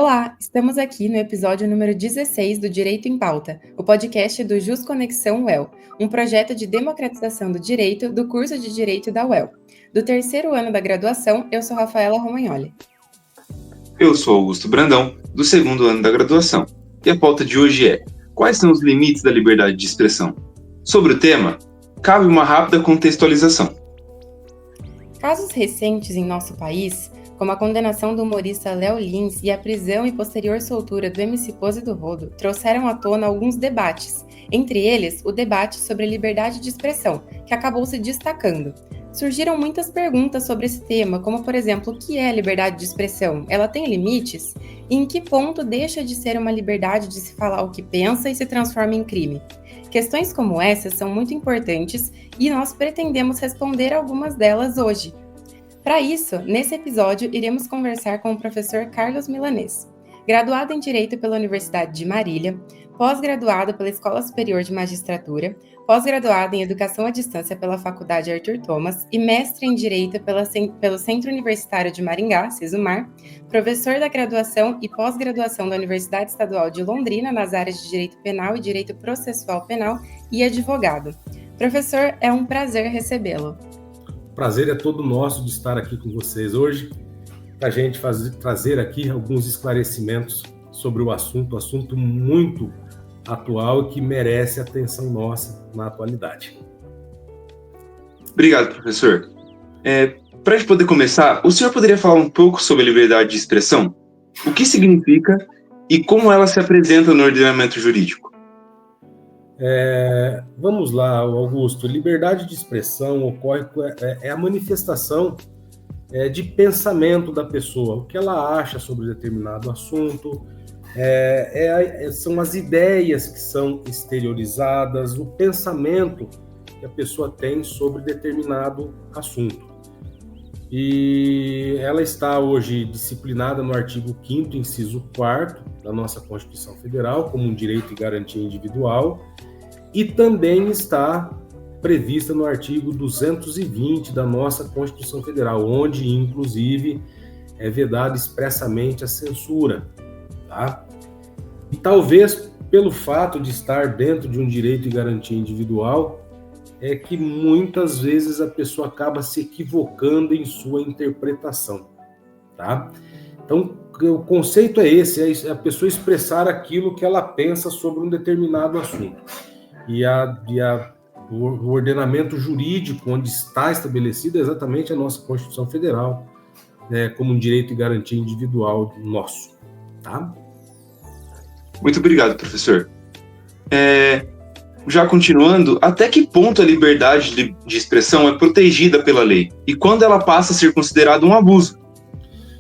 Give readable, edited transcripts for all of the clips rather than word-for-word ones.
Olá, estamos aqui no episódio número 16 do Direito em Pauta, o podcast do JusConexão UEL, um projeto de democratização do direito do curso de Direito da UEL. Do terceiro ano da graduação, eu sou Rafaela Romagnoli. Eu sou Augusto Brandão, do segundo ano da graduação, e a pauta de hoje é: quais são os limites da liberdade de expressão? Sobre o tema, cabe uma rápida contextualização. Casos recentes em nosso país, como a condenação do humorista Léo Lins e a prisão e posterior soltura do MC Pose do Rodo, trouxeram à tona alguns debates, entre eles o debate sobre a liberdade de expressão, que acabou se destacando. Surgiram muitas perguntas sobre esse tema, como por exemplo, o que é liberdade de expressão? Ela tem limites? E em que ponto deixa de ser uma liberdade de se falar o que pensa e se transforma em crime? Questões como essas são muito importantes e nós pretendemos responder algumas delas hoje. Para isso, nesse episódio, iremos conversar com o professor Carlos Milanês, graduado em Direito pela Universidade de Marília, pós-graduado pela Escola Superior de Magistratura, pós-graduado em Educação à Distância pela Faculdade Arthur Thomas e mestre em Direito pelo Centro Universitário de Maringá, Cesumar, professor da graduação e pós-graduação da Universidade Estadual de Londrina nas áreas de Direito Penal e Direito Processual Penal e advogado. Professor, é um prazer recebê-lo. O prazer é todo nosso de estar aqui com vocês hoje, para a gente trazer aqui alguns esclarecimentos sobre o assunto muito atual e que merece atenção nossa na atualidade. Obrigado, professor. Para a gente poder começar, o senhor poderia falar um pouco sobre a liberdade de expressão? O que significa e como ela se apresenta no ordenamento jurídico? Vamos lá, Augusto. Liberdade de expressão ocorre a manifestação de pensamento da pessoa, o que ela acha sobre determinado assunto, são as ideias que são exteriorizadas, o pensamento que a pessoa tem sobre determinado assunto. E ela está hoje disciplinada no artigo 5º, inciso 4º da nossa Constituição Federal, como um direito e garantia individual, e também está prevista no artigo 220 da nossa Constituição Federal, onde, inclusive, é vedada expressamente a censura, tá? E talvez pelo fato de estar dentro de um direito e garantia individual, é que muitas vezes a pessoa acaba se equivocando em sua interpretação, tá? Então, o conceito é esse, é a pessoa expressar aquilo que ela pensa sobre um determinado assunto. O ordenamento jurídico, onde está estabelecido é exatamente a nossa Constituição Federal, como um direito e garantia individual nosso, tá? Muito obrigado, professor. Já continuando, até que ponto a liberdade de expressão é protegida pela lei? E quando ela passa a ser considerada um abuso?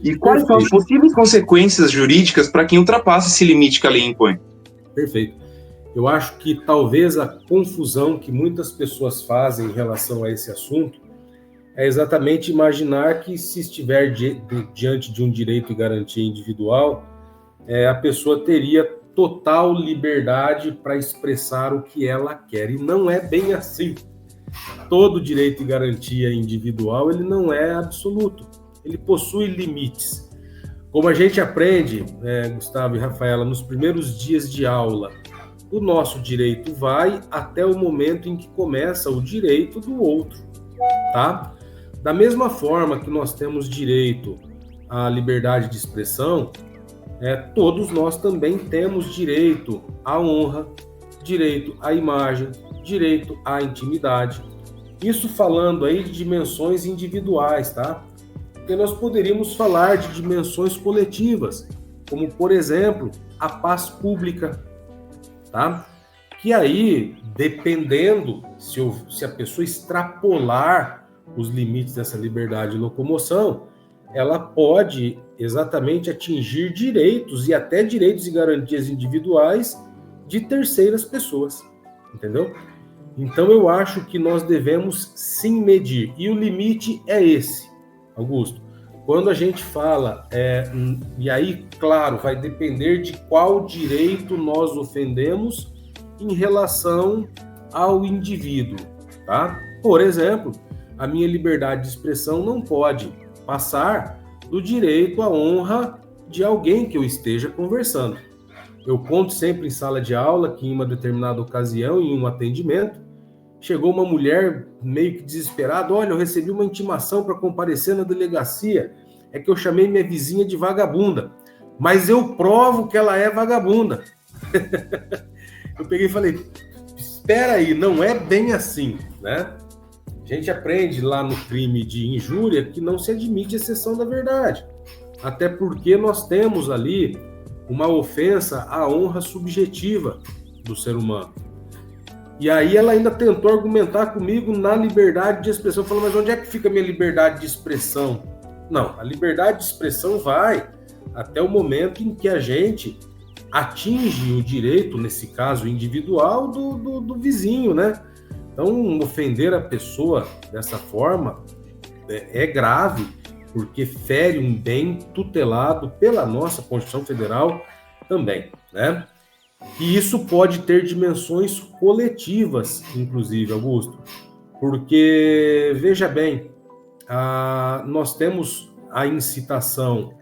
E quais são as possíveis consequências jurídicas para quem ultrapassa esse limite que a lei impõe? Perfeito. Eu acho que talvez a confusão que muitas pessoas fazem em relação a esse assunto é exatamente imaginar que se estiver diante de um direito e garantia individual, a pessoa teria total liberdade para expressar o que ela quer. E não é bem assim. Todo direito e garantia individual, ele não é absoluto. Ele possui limites. Como a gente aprende, Gustavo e Rafaela, nos primeiros dias de aula, o nosso direito vai até o momento em que começa o direito do outro, tá? Da mesma forma que nós temos direito à liberdade de expressão, todos nós também temos direito à honra, direito à imagem, direito à intimidade. Isso falando aí de dimensões individuais, tá? Porque nós poderíamos falar de dimensões coletivas, como, por exemplo, a paz pública, tá? Que aí, dependendo se a pessoa extrapolar os limites dessa liberdade de locomoção, ela pode exatamente atingir direitos e até direitos e garantias individuais de terceiras pessoas, entendeu? Então eu acho que nós devemos sim medir, e o limite é esse, Augusto. Quando a gente fala, e aí, claro, vai depender de qual direito nós ofendemos em relação ao indivíduo, tá? Por exemplo, a minha liberdade de expressão não pode passar do direito à honra de alguém que eu esteja conversando. Eu conto sempre em sala de aula que em uma determinada ocasião, em um atendimento, chegou uma mulher meio que desesperada: olha, eu recebi uma intimação para comparecer na delegacia, é que eu chamei minha vizinha de vagabunda, mas eu provo que ela é vagabunda. Eu peguei e falei, espera aí, não é bem assim, né? A gente aprende lá no crime de injúria que não se admite exceção da verdade, até porque nós temos ali uma ofensa à honra subjetiva do ser humano. E aí ela ainda tentou argumentar comigo na liberdade de expressão. Falou, mas onde é que fica a minha liberdade de expressão? Não, a liberdade de expressão vai até o momento em que a gente atinge o direito, nesse caso individual, do vizinho, né? Então, ofender a pessoa dessa forma é grave, porque fere um bem tutelado pela nossa Constituição Federal também, né? E isso pode ter dimensões coletivas, inclusive, Augusto, porque, veja bem, nós temos a incitação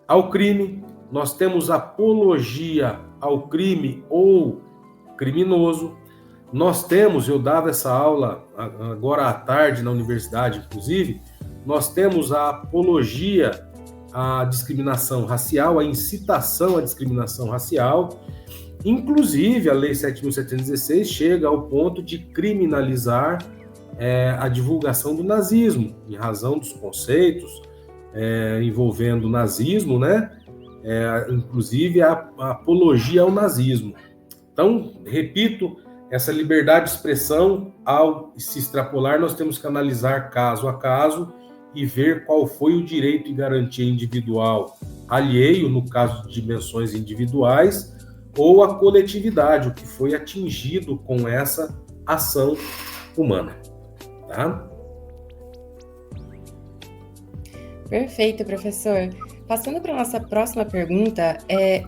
ao crime, nós temos apologia ao crime ou criminoso, nós temos, eu dava essa aula agora à tarde na universidade, inclusive, nós temos a apologia à discriminação racial, a incitação à discriminação racial. Inclusive, a Lei 7.716 chega ao ponto de criminalizar a divulgação do nazismo, em razão dos conceitos envolvendo o nazismo, né? Inclusive a apologia ao nazismo. Então, repito, essa liberdade de expressão, ao se extrapolar, nós temos que analisar caso a caso e ver qual foi o direito e garantia individual alheio, no caso de dimensões individuais, ou a coletividade, o que foi atingido com essa ação humana. Tá? Perfeito, professor. Passando para a nossa próxima pergunta,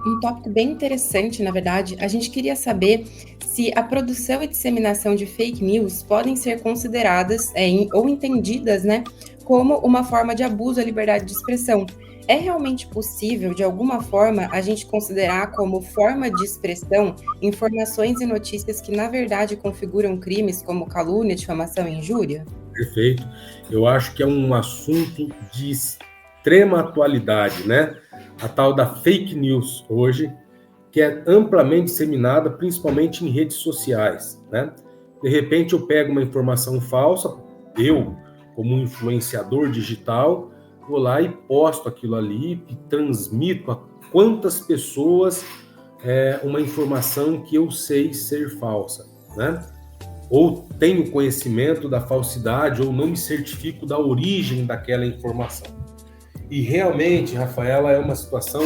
um tópico bem interessante, na verdade. A gente queria saber se a produção e disseminação de fake news podem ser consideradas ou entendidas, né, como uma forma de abuso à liberdade de expressão. É realmente possível, de alguma forma, a gente considerar como forma de expressão informações e notícias que, na verdade, configuram crimes como calúnia, difamação e injúria? Perfeito. Eu acho que é um assunto de extrema atualidade, né? A tal da fake news hoje, que é amplamente disseminada, principalmente em redes sociais, né? De repente eu pego uma informação falsa, eu, como um influenciador digital, vou lá e posto aquilo ali e transmito a quantas pessoas uma informação que eu sei ser falsa, né? Ou tenho conhecimento da falsidade, ou não me certifico da origem daquela informação. E realmente, Rafaela, é uma situação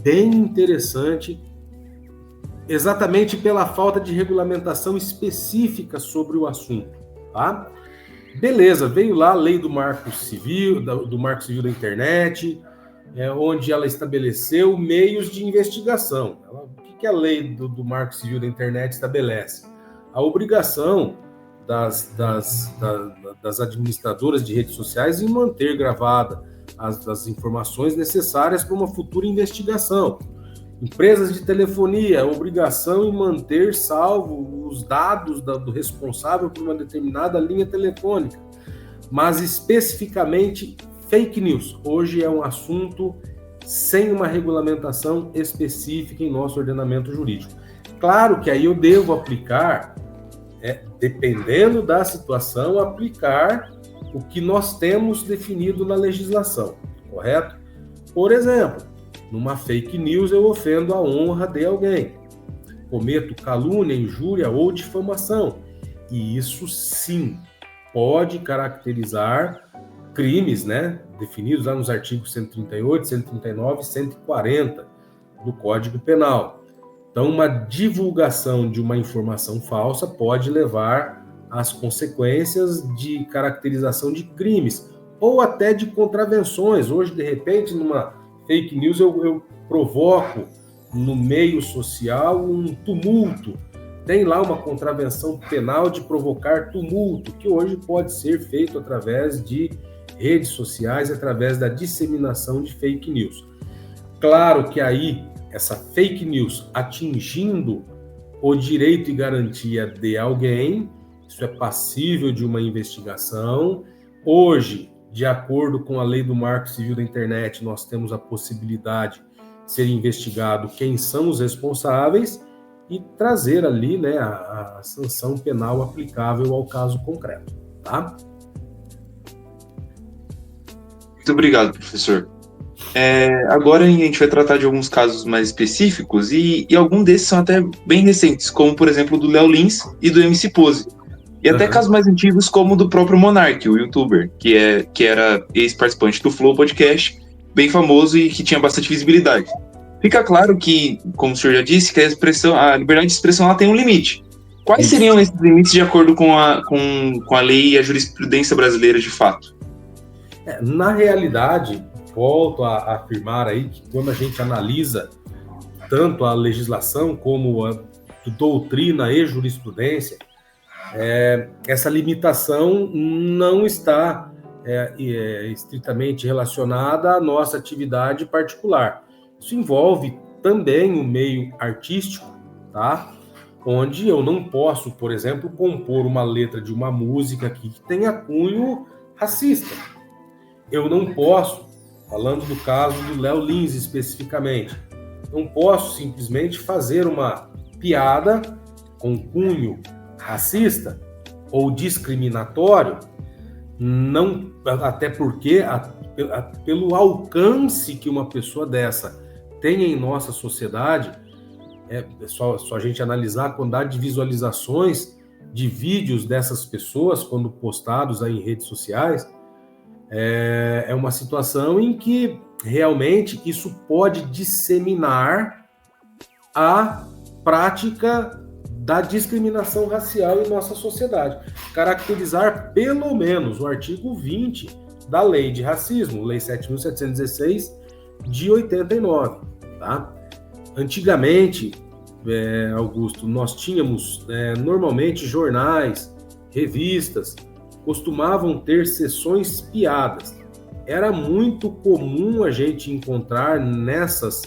bem interessante, exatamente pela falta de regulamentação específica sobre o assunto, tá? Beleza, veio lá a lei do Marco Civil, do Marco Civil da Internet, onde ela estabeleceu meios de investigação. O que a lei do Marco Civil da Internet estabelece? A obrigação das administradoras de redes sociais em manter gravada as informações necessárias para uma futura investigação. Empresas de telefonia, a obrigação em manter salvo os dados do responsável por uma determinada linha telefônica. Mas especificamente fake news. Hoje é um assunto sem uma regulamentação específica em nosso ordenamento jurídico. Claro que aí eu devo aplicar, dependendo da situação, aplicar o que nós temos definido na legislação, correto? Por exemplo, numa fake news eu ofendo a honra de alguém, cometo calúnia, injúria ou difamação, e isso sim pode caracterizar crimes, né, definidos lá nos artigos 138, 139 e 140 do Código Penal. Então, uma divulgação de uma informação falsa pode levar às consequências de caracterização de crimes ou até de contravenções. Hoje, de repente, numa fake news, eu provoco no meio social um tumulto. Tem lá uma contravenção penal de provocar tumulto, que hoje pode ser feito através de redes sociais, através da disseminação de fake news. Claro que aí, essa fake news atingindo o direito e garantia de alguém, isso é passível de uma investigação. Hoje, de acordo com a lei do Marco Civil da Internet, nós temos a possibilidade de ser investigado quem são os responsáveis e trazer ali, né, a sanção penal aplicável ao caso concreto, tá? Muito obrigado, professor. Agora a gente vai tratar de alguns casos mais específicos e alguns desses são até bem recentes, como, por exemplo, o do Léo Lins e do MC Pose. E até casos mais antigos, como o do próprio Monark, o youtuber, que era ex-participante do Flow Podcast, bem famoso e que tinha bastante visibilidade. Fica claro que, como o senhor já disse, que a liberdade de expressão ela tem um limite. Quais seriam esses limites de acordo com a lei e a jurisprudência brasileira de fato? Na realidade, volto a afirmar aí que quando a gente analisa tanto a legislação como a doutrina e jurisprudência, essa limitação não está estritamente relacionada à nossa atividade particular. Isso envolve também o meio artístico, tá? Onde eu não posso, por exemplo, compor uma letra de uma música que tenha cunho racista. Eu não posso, falando do caso do Léo Lins especificamente, não posso simplesmente fazer uma piada com cunho racista ou discriminatório, não, até porque pelo alcance que uma pessoa dessa tem em nossa sociedade, só a gente analisar a quantidade de visualizações de vídeos dessas pessoas quando postados aí em redes sociais, é uma situação em que realmente isso pode disseminar a prática da discriminação racial em nossa sociedade. Caracterizar pelo menos o artigo 20 da Lei de Racismo, Lei 7.716 de 89, tá? Antigamente, Augusto, nós tínhamos normalmente jornais, revistas, costumavam ter sessões piadas. Era muito comum a gente encontrar nessas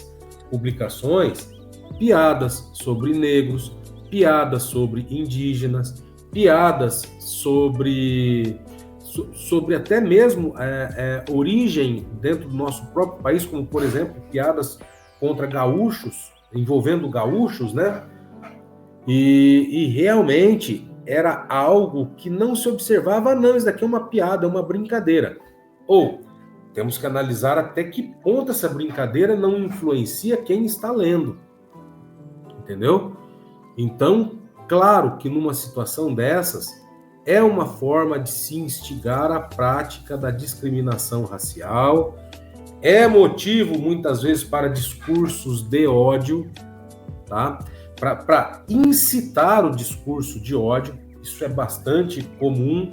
publicações piadas sobre negros, piadas sobre indígenas, piadas sobre até mesmo origem dentro do nosso próprio país, como, por exemplo, piadas contra gaúchos, envolvendo gaúchos, né? E realmente era algo que não se observava, não, isso daqui é uma piada, é uma brincadeira. Ou temos que analisar até que ponto essa brincadeira não influencia quem está lendo. Entendeu? Então, claro que numa situação dessas, é uma forma de se instigar a prática da discriminação racial, é motivo, muitas vezes, para discursos de ódio, tá? Para incitar o discurso de ódio, isso é bastante comum.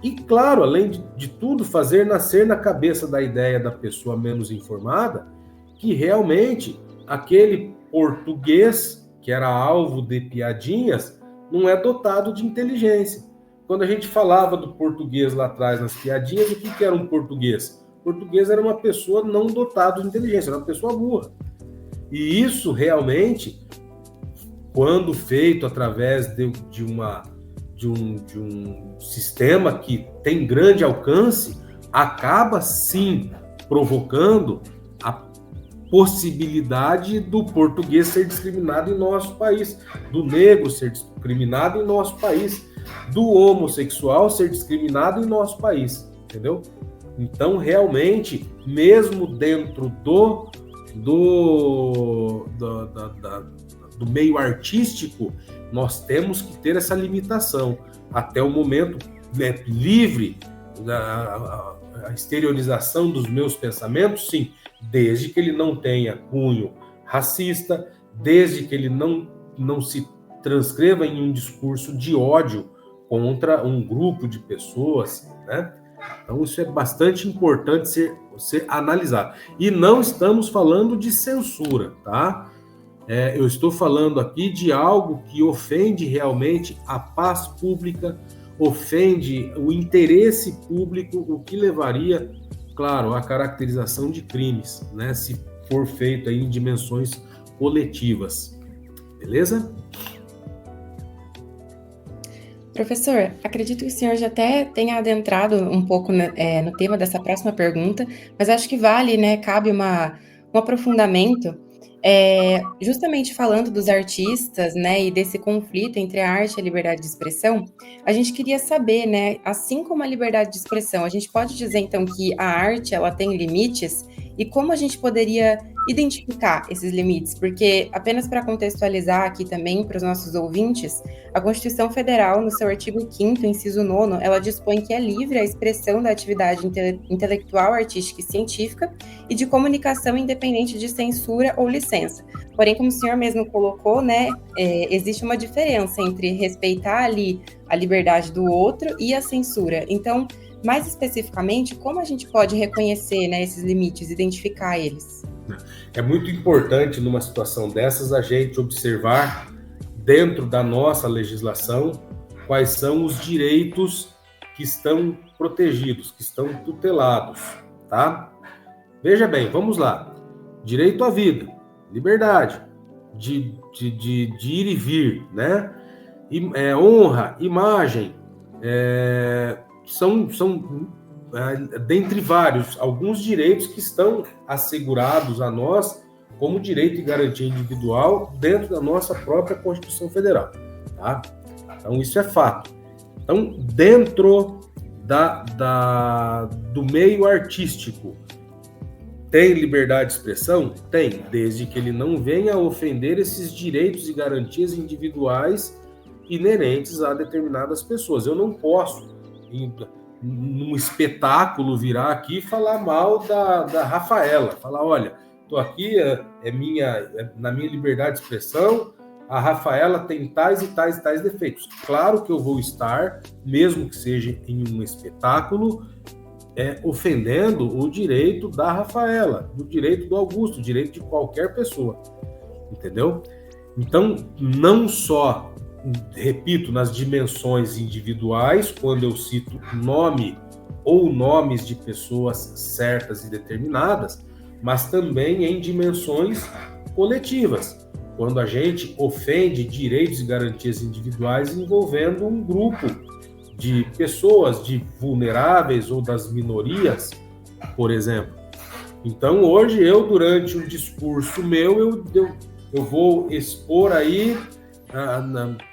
E, claro, além de tudo, fazer nascer na cabeça da ideia da pessoa menos informada que realmente aquele português que era alvo de piadinhas não é dotado de inteligência. Quando a gente falava do português lá atrás nas piadinhas, o que era um português? O português era uma pessoa não dotada de inteligência, era uma pessoa burra. E isso realmente, quando feito através de um sistema que tem grande alcance, acaba sim provocando a possibilidade do português ser discriminado em nosso país, do negro ser discriminado em nosso país, do homossexual ser discriminado em nosso país, entendeu? Então, realmente, mesmo dentro do meio artístico, nós temos que ter essa limitação. Até o momento, livre, a exteriorização dos meus pensamentos, sim, desde que ele não tenha cunho racista, desde que ele não se transcreva em um discurso de ódio contra um grupo de pessoas, né? Então, isso é bastante importante ser analisado. E não estamos falando de censura, tá? Eu estou falando aqui de algo que ofende realmente a paz pública, ofende o interesse público, o que levaria, claro, à caracterização de crimes, né? Se for feito aí em dimensões coletivas. Beleza? Professor, acredito que o senhor já até tenha adentrado um pouco no tema dessa próxima pergunta, mas acho que vale, né, cabe um aprofundamento, justamente falando dos artistas, né, e desse conflito entre a arte e a liberdade de expressão. A gente queria saber, né, assim como a liberdade de expressão, a gente pode dizer então que a arte ela tem limites e como a gente poderia identificar esses limites? Porque, apenas para contextualizar aqui também para os nossos ouvintes, a Constituição Federal, no seu artigo 5º, inciso 9º, ela dispõe que é livre a expressão da atividade intelectual, artística e científica e de comunicação independente de censura ou licença. Porém, como o senhor mesmo colocou, né, existe uma diferença entre respeitar ali a liberdade do outro e a censura. Então, mais especificamente, como a gente pode reconhecer, né, esses limites, identificar eles? É muito importante, numa situação dessas, a gente observar, dentro da nossa legislação, quais são os direitos que estão protegidos, que estão tutelados, tá? Veja bem, vamos lá. Direito à vida, liberdade de ir e vir, né? Honra, imagem, são dentre vários, alguns direitos que estão assegurados a nós como direito e garantia individual dentro da nossa própria Constituição Federal, tá? Então, isso é fato. Então, dentro do meio artístico, tem liberdade de expressão? Tem, desde que ele não venha a ofender esses direitos e garantias individuais inerentes a determinadas pessoas. Eu não posso, num espetáculo, virar aqui e falar mal da Rafaela, falar, olha, estou aqui, na minha liberdade de expressão, a Rafaela tem tais e tais e tais defeitos. Claro que eu vou estar, mesmo que seja em um espetáculo, ofendendo o direito da Rafaela, o direito do Augusto, o direito de qualquer pessoa, entendeu? Então, não só, repito, nas dimensões individuais, quando eu cito nome ou nomes de pessoas certas e determinadas, mas também em dimensões coletivas, quando a gente ofende direitos e garantias individuais envolvendo um grupo de pessoas, de vulneráveis ou das minorias, por exemplo. Então, hoje, durante um discurso meu, eu vou expor aí,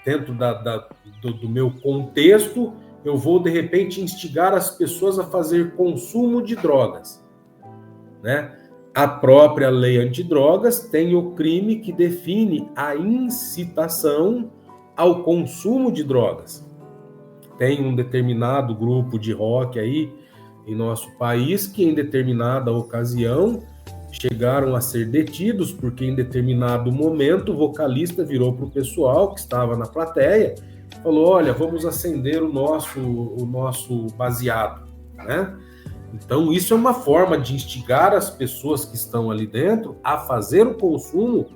dentro do meu contexto, eu vou, de repente, instigar as pessoas a fazer consumo de drogas, né? A própria lei antidrogas tem o crime que define a incitação ao consumo de drogas. Tem um determinado grupo de rock aí em nosso país que, em determinada ocasião, chegaram a ser detidos porque, em determinado momento, o vocalista virou para o pessoal que estava na plateia e falou, olha, vamos acender o nosso baseado, né? Então, isso é uma forma de instigar as pessoas que estão ali dentro a fazer o consumo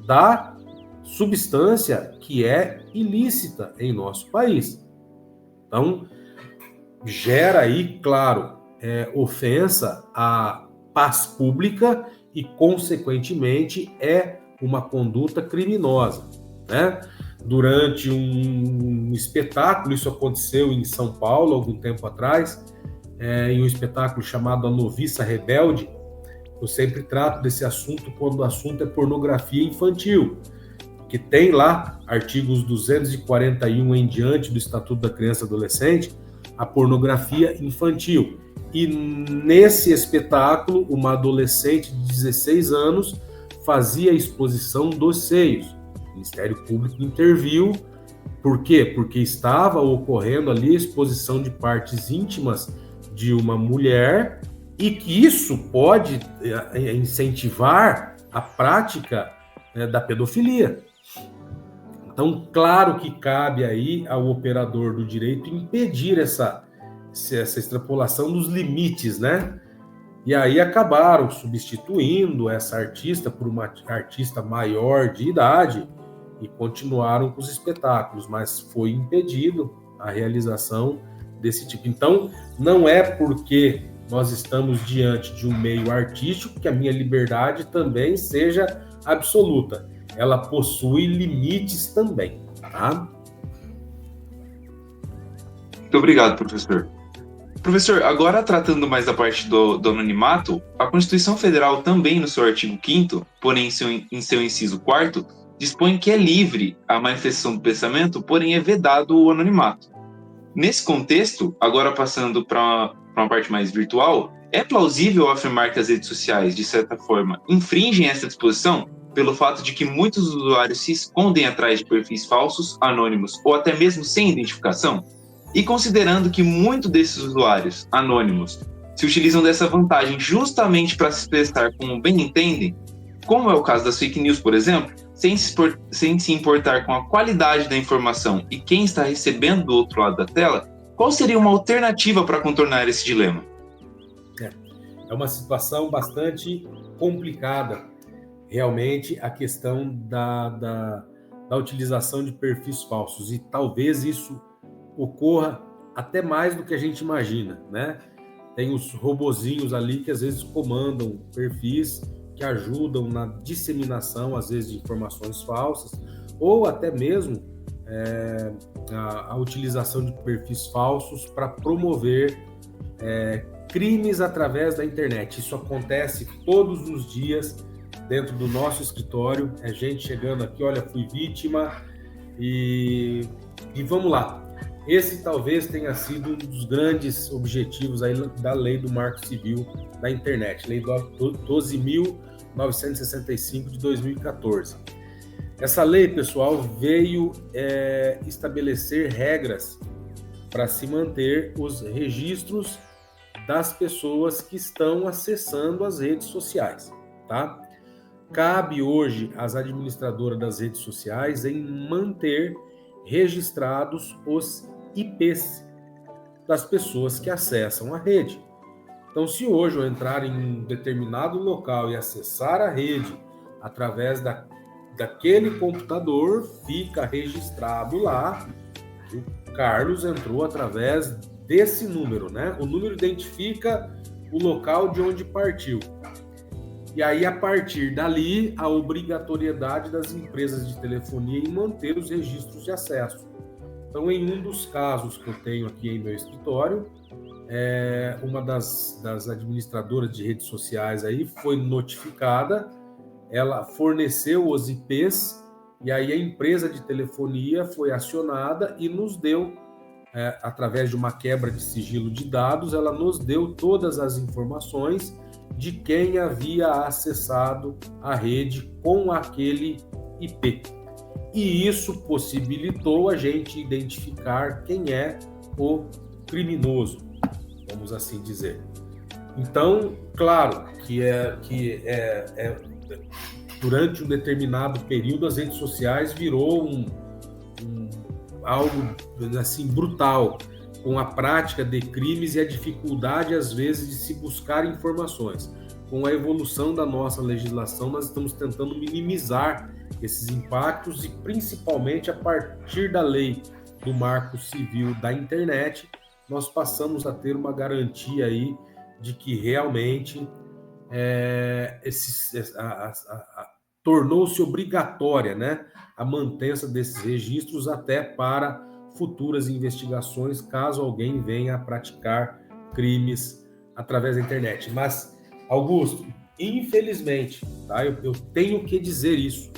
da substância que é ilícita em nosso país. Então, gera aí, claro, ofensa à paz pública e, consequentemente, é uma conduta criminosa, né? Durante um espetáculo, isso aconteceu em São Paulo, algum tempo atrás, em um espetáculo chamado A Noviça Rebelde. Eu sempre trato desse assunto quando o assunto é pornografia infantil, que tem lá, artigos 241 em diante do Estatuto da Criança e Adolescente, a pornografia infantil. E nesse espetáculo, uma adolescente de 16 anos fazia a exposição dos seios. O Ministério Público interviu. Por quê? Porque estava ocorrendo ali a exposição de partes íntimas de uma mulher e que isso pode incentivar a prática da pedofilia. Então, claro que cabe aí ao operador do direito impedir essa extrapolação dos limites, né? E aí acabaram substituindo essa artista por uma artista maior de idade e continuaram com os espetáculos, mas foi impedido a realização desse tipo. Então, não é porque nós estamos diante de um meio artístico, que a minha liberdade também seja absoluta. Ela possui limites também, tá? Muito obrigado, professor. Professor, agora tratando mais da parte do anonimato, a Constituição Federal também, no seu artigo 5º, porém em seu inciso 4º, dispõe que é livre a manifestação do pensamento, porém é vedado o anonimato. Nesse contexto, agora passando para uma parte mais virtual, é plausível afirmar que as redes sociais, de certa forma, infringem essa disposição pelo fato de que muitos usuários se escondem atrás de perfis falsos, anônimos ou até mesmo sem identificação? E considerando que muitos desses usuários anônimos se utilizam dessa vantagem justamente para se expressar como bem entendem, como é o caso das fake news, por exemplo, sem se importar com a qualidade da informação e quem está recebendo do outro lado da tela, qual seria uma alternativa para contornar esse dilema? É uma situação bastante complicada, realmente, a questão da utilização de perfis falsos, e talvez isso ocorra até mais do que a gente imagina, né? Tem os robozinhos ali que às vezes comandam perfis que ajudam na disseminação, às vezes, de informações falsas, ou até mesmo a utilização de perfis falsos para promover crimes através da internet. Isso acontece todos os dias dentro do nosso escritório, é gente chegando aqui, olha, fui vítima, e vamos lá. Esse talvez tenha sido um dos grandes objetivos aí da Lei do Marco Civil da Internet, Lei 12.965 de 2014. Essa lei, pessoal, veio estabelecer regras para se manter os registros das pessoas que estão acessando as redes sociais, tá? Cabe hoje às administradoras das redes sociais em manter registrados os IPs das pessoas que acessam a rede. Então, se hoje eu entrar em um determinado local e acessar a rede através daquele computador, fica registrado lá que o Carlos entrou através desse número, né? O número identifica o local de onde partiu. E aí, a partir dali, a obrigatoriedade das empresas de telefonia em manter os registros de acesso. Então, em um dos casos que eu tenho aqui em meu escritório, uma das administradoras de redes sociais aí foi notificada, ela forneceu os IPs, e aí a empresa de telefonia foi acionada e nos deu, através de uma quebra de sigilo de dados, ela nos deu todas as informações de quem havia acessado a rede com aquele IP. E isso possibilitou a gente identificar quem é o criminoso, vamos assim dizer. Então, claro que durante um determinado período as redes sociais virou algo assim brutal, com a prática de crimes e a dificuldade às vezes de se buscar informações. Com a evolução da nossa legislação, nós estamos tentando minimizar esses impactos, e principalmente a partir da lei do Marco Civil da Internet, nós passamos a ter uma garantia aí de que realmente tornou-se obrigatória, né, a mantença desses registros até para futuras investigações, caso alguém venha a praticar crimes através da internet. Mas, Augusto, infelizmente, tá, eu tenho que dizer isso,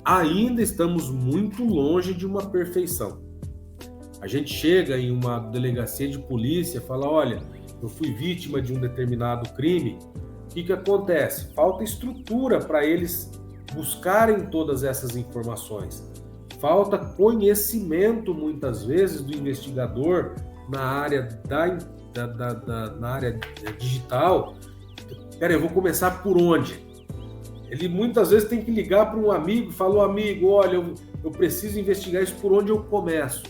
ainda estamos muito longe de uma perfeição. A gente chega em uma delegacia de polícia e fala, olha, eu fui vítima de um determinado crime, o que acontece? Falta estrutura para eles buscarem todas essas informações. Falta conhecimento, muitas vezes, do investigador na área na área digital. Peraí, eu vou começar por onde? Ele muitas vezes tem que ligar para um amigo e falar, amigo, olha, eu preciso investigar isso, por onde eu começo?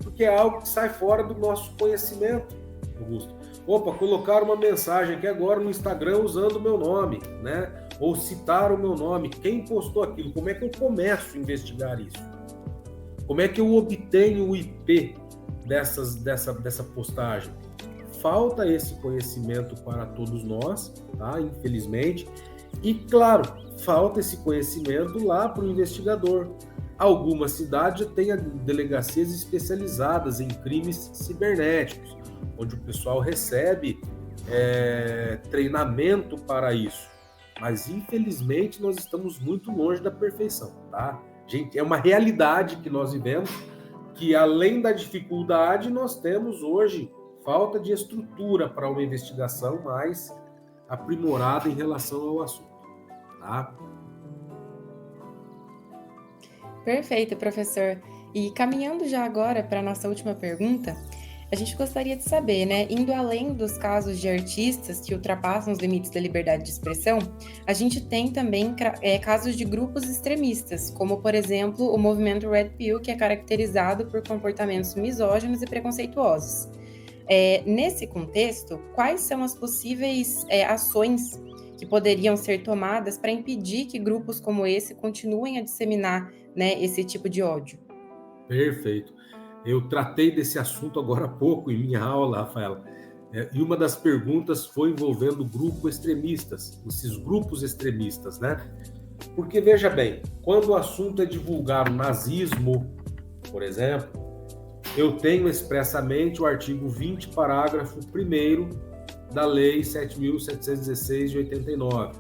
Porque é algo que sai fora do nosso conhecimento, Augusto. Opa, colocar uma mensagem aqui agora no Instagram usando o meu nome, né? Ou citar o meu nome. Quem postou aquilo? Como é que eu começo a investigar isso? Como é que eu obtenho o IP dessa postagem? falta esse conhecimento para todos nós, tá? Infelizmente. E, claro, falta esse conhecimento lá para o investigador. Algumas cidades já têm delegacias especializadas em crimes cibernéticos, onde o pessoal recebe treinamento para isso. Mas, infelizmente, nós estamos muito longe da perfeição, tá? Gente, é uma realidade que nós vivemos, que além da dificuldade, nós temos hoje falta de estrutura para uma investigação mais aprimorada em relação ao assunto, tá? Perfeito, professor. E caminhando já agora para a nossa última pergunta, a gente gostaria de saber, né, indo além dos casos de artistas que ultrapassam os limites da liberdade de expressão, a gente tem também casos de grupos extremistas, como, por exemplo, o movimento Red Pill, que é caracterizado por comportamentos misóginos e preconceituosos. Nesse contexto, quais são as possíveis ações que poderiam ser tomadas para impedir que grupos como esse continuem a disseminar, né, esse tipo de ódio? Perfeito. Eu tratei desse assunto agora há pouco em minha aula, Rafaela, e uma das perguntas foi envolvendo esses grupos extremistas, né? Porque, veja bem, quando o assunto é divulgar o nazismo, por exemplo, eu tenho expressamente o artigo 20, parágrafo 1º da Lei 7.716 de 89.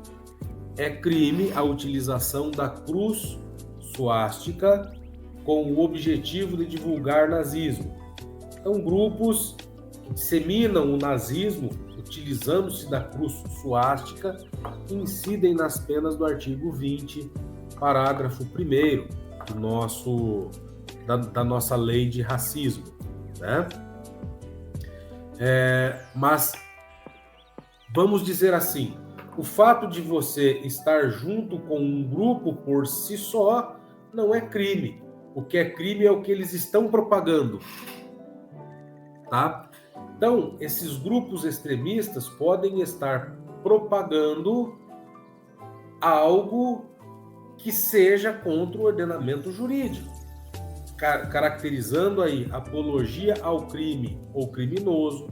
É crime a utilização da cruz suástica com o objetivo de divulgar nazismo. Então, grupos que disseminam o nazismo, utilizando-se da cruz suástica, incidem nas penas do artigo 20, parágrafo 1º da nossa lei de racismo, né? Mas, vamos dizer assim, o fato de você estar junto com um grupo por si só não é crime. O que é crime é o que eles estão propagando, tá? Então, esses grupos extremistas podem estar propagando algo que seja contra o ordenamento jurídico, caracterizando aí apologia ao crime ou criminoso,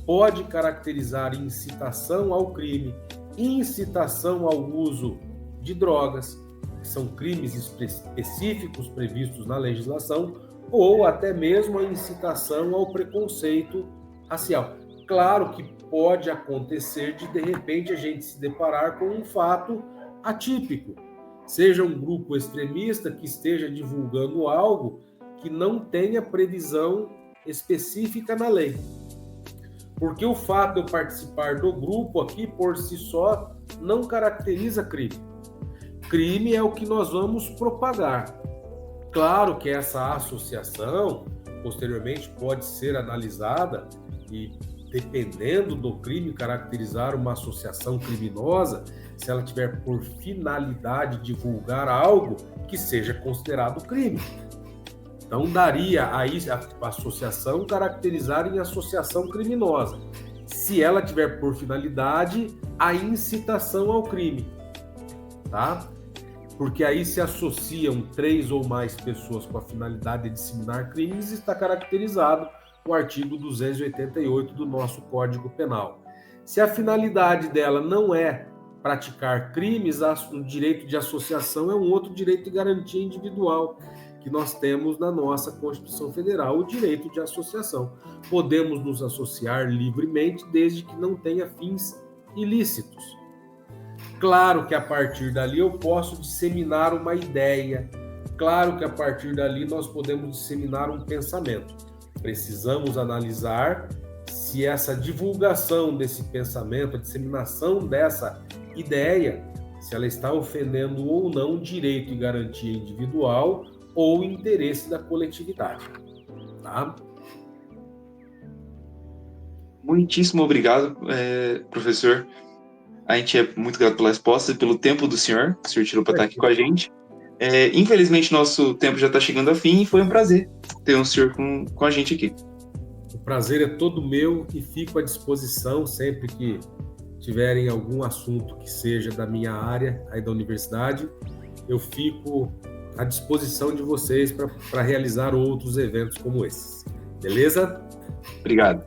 pode caracterizar incitação ao crime, incitação ao uso de drogas, que são crimes específicos previstos na legislação, ou até mesmo a incitação ao preconceito racial. Claro que pode acontecer de repente, a gente se deparar com um fato atípico, seja um grupo extremista que esteja divulgando algo que não tenha previsão específica na lei. Porque o fato de eu participar do grupo aqui, por si só, não caracteriza crime. Crime é o que nós vamos propagar. Claro que essa associação, posteriormente, pode ser analisada e, dependendo do crime, caracterizar uma associação criminosa, se ela tiver por finalidade divulgar algo que seja considerado crime. Então, daria aí a associação caracterizar em associação criminosa, se ela tiver por finalidade a incitação ao crime, tá? Porque aí se associam 3 ou mais pessoas com a finalidade de disseminar crimes, está caracterizado o artigo 288 do nosso Código Penal. Se a finalidade dela não é praticar crimes, o direito de associação é um outro direito de garantia individual que nós temos na nossa Constituição Federal, o direito de associação. Podemos nos associar livremente desde que não tenha fins ilícitos. Claro que a partir dali eu posso disseminar uma ideia, claro que a partir dali nós podemos disseminar um pensamento. Precisamos analisar se essa divulgação desse pensamento, a disseminação dessa ideia, se ela está ofendendo ou não direito e garantia individual ou interesse da coletividade, tá? Muitíssimo obrigado, professor. A gente é muito grato pela resposta e pelo tempo do senhor, que o senhor tirou para estar aqui com a gente. Infelizmente, nosso tempo já está chegando ao fim e foi um prazer ter o senhor com a gente aqui. O prazer é todo meu e fico à disposição sempre que tiverem algum assunto que seja da minha área, aí da universidade, eu fico à disposição de vocês para realizar outros eventos como esses. Beleza? Obrigado.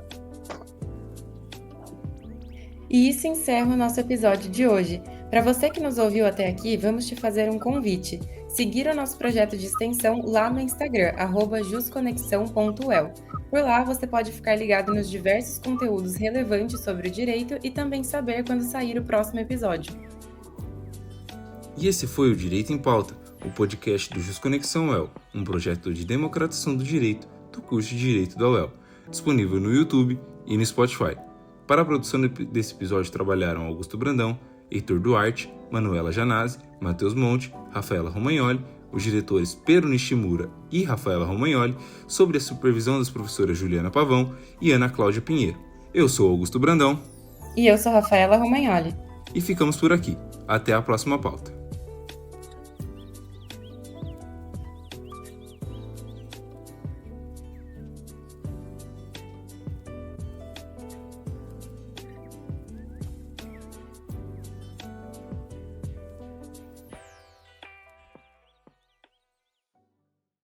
E isso encerra o nosso episódio de hoje. Para você que nos ouviu até aqui, vamos te fazer um convite. Seguir o nosso projeto de extensão lá no Instagram, @jusconexão.el. Por lá você pode ficar ligado nos diversos conteúdos relevantes sobre o direito e também saber quando sair o próximo episódio. E esse foi o Direito em Pauta, o podcast do Jusconexão UEL, um projeto de democratização do direito do curso de Direito da UEL, disponível no YouTube e no Spotify. Para a produção desse episódio trabalharam Augusto Brandão, Heitor Duarte, Manuela Janazzi, Matheus Monte, Rafaela Romagnoli, os diretores Pero Nishimura e Rafaela Romagnoli, sob a supervisão das professoras Juliana Pavão e Ana Cláudia Pinheiro. Eu sou Augusto Brandão. E eu sou Rafaela Romagnoli. E ficamos por aqui. Até a próxima pauta.